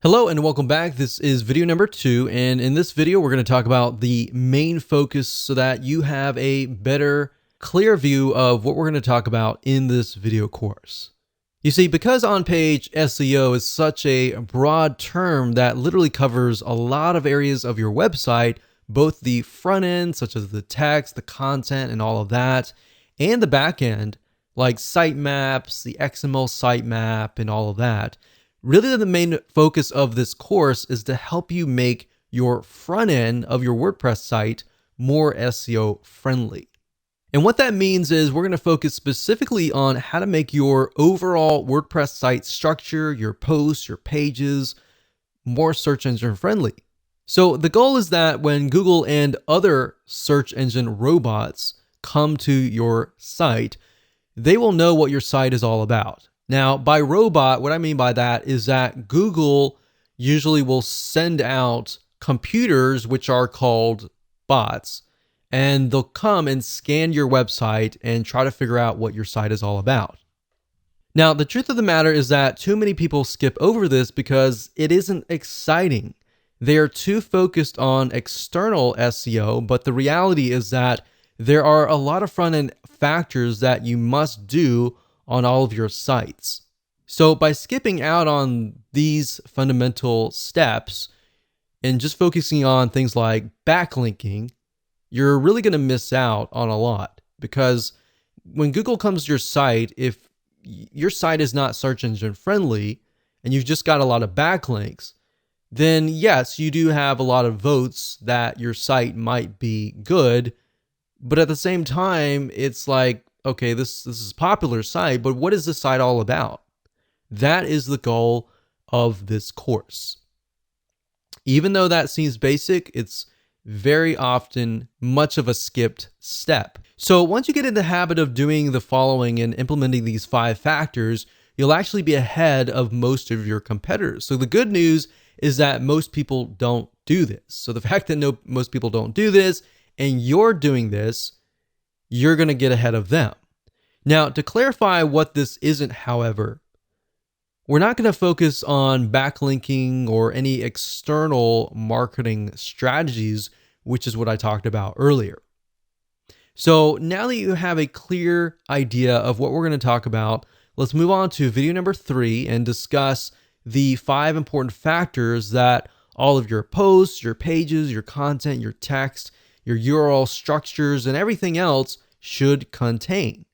Hello and welcome back. This is video number 2, and in this video we're going to talk about the main focus so that you have a better, clear view of what we're going to talk about in this video course. You see, because on-page SEO is such a broad term that literally covers a lot of areas of your website, both the front end, such as the text, the content, and all of that, and the back end, like sitemaps, the XML sitemap, and all of that. Really, the main focus of this course is to help you make your front end of your WordPress site more SEO friendly. And what that means is we're going to focus specifically on how to make your overall WordPress site structure, your posts, your pages, more search engine friendly. So the goal is that when Google and other search engine robots come to your site, they will know what your site is all about. Now, by robot, what I mean by that is that Google usually will send out computers, which are called bots, and they'll come and scan your website and try to figure out what your site is all about. Now, the truth of the matter is that too many people skip over this because it isn't exciting. They are too focused on external SEO, but the reality is that there are a lot of front-end factors that you must do on all of your sites. So by skipping out on these fundamental steps and just focusing on things like backlinking, you're really going to miss out on a lot, because when Google comes to your site, if your site is not search engine friendly and you've just got a lot of backlinks, then yes, you do have a lot of votes that your site might be good, but at the same time, it's like, okay, this is a popular site, but what is this site all about? That is the goal of this course. Even though that seems basic, it's very often much of a skipped step. So once you get in the habit of doing the following and implementing these 5 factors, you'll actually be ahead of most of your competitors. So the good news is that most people don't do this. So the fact that most people don't do this and you're doing this, you're going to get ahead of them. Now, to clarify what this isn't, however, we're not going to focus on backlinking or any external marketing strategies, which is what I talked about earlier. So now that you have a clear idea of what we're going to talk about, let's move on to video number 3 and discuss the 5 important factors that all of your posts, your pages, your content, your text, your URL structures, and everything else should contain.